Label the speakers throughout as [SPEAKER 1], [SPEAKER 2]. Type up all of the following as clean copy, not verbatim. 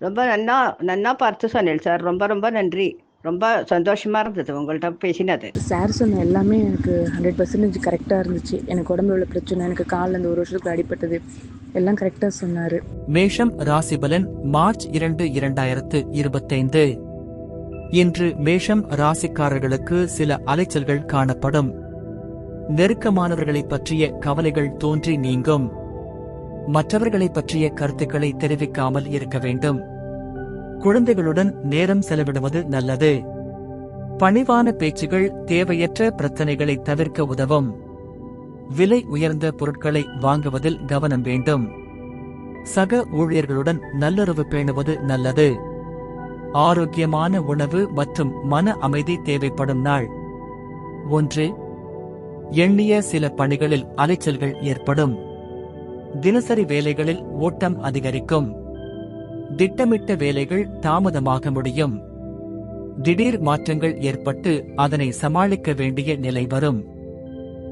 [SPEAKER 1] ரொம்ப நன்னா நன்னா பார்த்து சொன்னேன் சார். ரொம்ப ரொம்ப நன்றி. ரொம்ப சந்தோஷமா இருந்தது உங்கள்கிட்ட பேசினது.
[SPEAKER 2] சார் சொன்ன எல்லாமே எனக்கு 100% கரெக்டாக இருந்துச்சு. எனக்கு உடம்புல உள்ள பிரச்சனை, எனக்கு காலில் அந்த 1 வருஷத்துக்கு அடிபட்டது எல்லாம் கரெக்டாக சொன்னார்.
[SPEAKER 3] மேஷம் ராசிபலன் மார்ச் 2, 2025. இன்று மேஷம் ராசிக்காரர்களுக்கு சில அலைச்சல்கள் காணப்படும். நெருக்கமானவர்களைப் பற்றிய கவலைகள் தோன்றி நீங்கும். மற்றவர்களைப் பற்றிய கருத்துக்களை தெரிவிக்காமல் இருக்க வேண்டும். குழந்தைகளுடன் நேரம் செலவிடுவது நல்லது. பணிவான பேச்சுகள் தேவையற்ற பிரச்சனைகளை தவிர்க்க உதவும். விலை உயர்ந்த பொருட்களை வாங்குவதில் கவனம் வேண்டும். சக ஊழியர்களுடன் நல்லுறவு பேணுவது நல்லது. ஆரோக்கியமான உணவு மற்றும் மன அமைதி தேவைப்படும் நாள். 1. எண்ணிய சில பணிகளில் அலைச்சல்கள் ஏற்படும். தினசரி வேலைகளில் ஓட்டம் அதிகரிக்கும். திட்டமிட்ட வேலைகள் தாமதமாக முடியும். திடீர் மாற்றங்கள் ஏற்பட்டு அதனை சமாளிக்க வேண்டிய நிலை வரும்.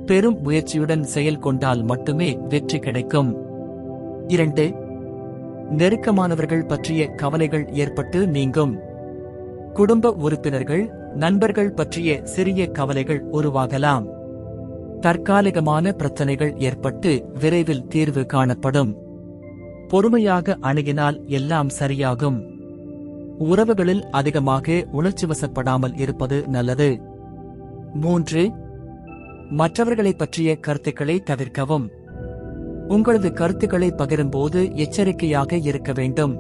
[SPEAKER 3] பெரும் முயற்சியுடன் செயல் கொண்டால் மட்டுமே வெற்றி கிடைக்கும். 2. நெருக்கமானவர்கள் பற்றிய கவலைகள் ஏற்பட்டு நீங்கும். குடும்ப உறுப்பினர்கள், நண்பர்கள் பற்றிய சிறிய கவலைகள் உருவாகலாம். தற்காலிகமான பிரச்சனைகள் ஏற்பட்டு விரைவில் தீர்வு காணப்படும். பொறுமையாக அணுகினால் எல்லாம் சரியாகும். உறவுகளில் அதிகமாக உணர்ச்சிவசப்படாமல் இருப்பது நல்லது. 3. மற்றவர்களைப் பற்றிய கருத்துக்களை தவிர்க்கவும். உங்களது கருத்துக்களை பகிரும்போது எச்சரிக்கையாக இருக்க வேண்டும்.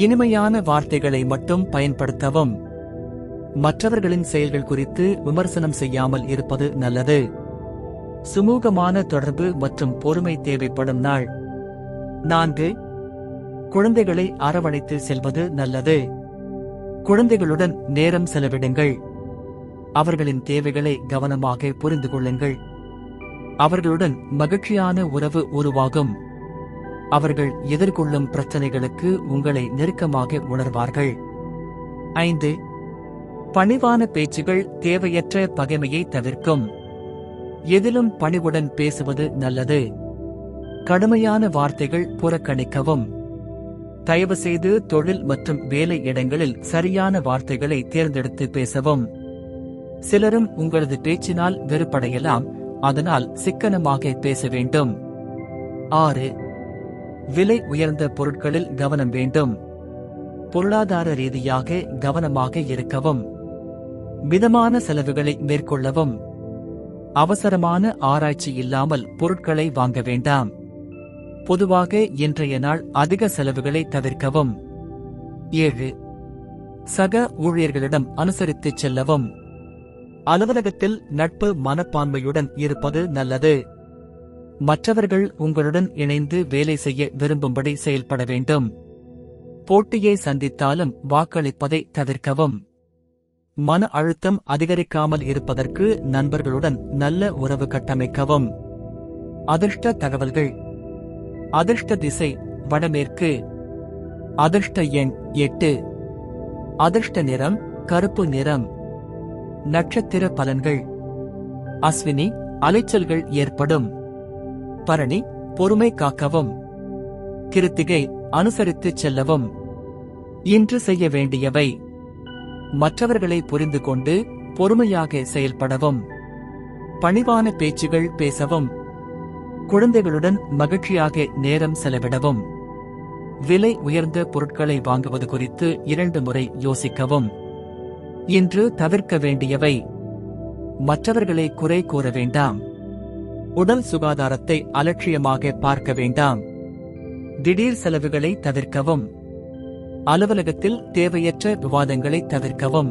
[SPEAKER 3] இனிமையான வார்த்தைகளை மட்டும் பயன்படுத்தவும். மற்றவர்களின் செயல்கள் குறித்து விமர்சனம் செய்யாமல் இருப்பது நல்லது. சுமூகமான தொடர்பு மற்றும் பொறுமை தேவைப்படும் நாள். 4. குழந்தைகளை அரவணைத்து செல்வது நல்லது. குழந்தைகளுடன் நேரம் செலவிடுங்கள். அவர்களின் தேவைகளை கவனமாக புரிந்து கொள்ளுங்கள். அவர்களுடன் மகிழ்ச்சியான உறவு உருவாகும். அவர்கள் எதிர்கொள்ளும் பிரச்சனைகளுக்கு உங்களை நெருக்கமாக உணர்வார்கள். 5. பணிவான பேச்சுகள் தேவையற்ற பகைமையை தவிர்க்கும். எதிலும் பணிவுடன் பேசுவது நல்லது. கடுமையான வார்த்தைகள் புறக்கணிக்கவும். தயவு செய்து தொழில் மற்றும் வேலை இடங்களில் சரியான வார்த்தைகளை தேர்ந்தெடுத்து பேசவும். சிலரும் உங்களது பேச்சினால் வெறுப்படையலாம், அதனால் சிக்கனமாக பேச வேண்டும். 6. விலை உயர்ந்த பொருட்களில் கவனம் வேண்டும். பொருளாதார ரீதியாக கவனமாக இருக்கவும். மிதமான செலவுகளை மேற்கொள்ளவும். அவசரமான ஆராய்ச்சி இல்லாமல் பொருட்களை வாங்க வேண்டாம். பொதுவாக இன்றைய நாள் அதிக செலவுகளை தவிர்க்கவும். 7. சக ஊழியர்களிடம் அனுசரித்துச் செல்லவும். அலுவலகத்தில் நட்பு மனப்பான்மையுடன் இருப்பது நல்லது. மற்றவர்கள் உங்களுடன் இணைந்து வேலை செய்ய விரும்பும்படி செயல்பட வேண்டும். போட்டியை சந்தித்தாலும் வாக்களிப்பதை தவிர்க்கவும். மன அழுத்தம் அதிகரிக்காமல் இருப்பதற்கு நண்பர்களுடன் நல்ல உறவு கட்டமைக்கவும். அதிர்ஷ்ட தகவல்கள். அதிர்ஷ்ட திசை வடமேற்கு. அதிர்ஷ்ட எண் 8. அதிர்ஷ்ட நிறம் கருப்பு நிறம். நட்சத்திர பலன்கள். அஸ்வினி, அலைச்சல்கள் ஏற்படும். பரணி, பொறுமை காக்கவும். கிருத்திகை, அனுசரித்துச் செல்லவும். இன்று செய்ய வேண்டியவை: மற்றவர்களை புரிந்து கொண்டு பொறுமையாக செயல்படவும். பணிவான பேச்சுகள் பேசவும். குழந்தைகளுடன் மகிழ்ச்சியாக நேரம் செலவிடவும். விலை உயர்ந்த பொருட்களை வாங்குவது குறித்து 2 முறை யோசிக்கவும். இன்று தவிர்க்க வேண்டியவை: மற்றவர்களை குறை கூற வேண்டாம். உடல் சுகாதாரத்தை அலட்சியமாக பார்க்க வேண்டாம். திடீர் செலவுகளை தவிர்க்கவும். அலுவலகத்தில் தேவையற்ற விவாதங்களை தவிர்க்கவும்.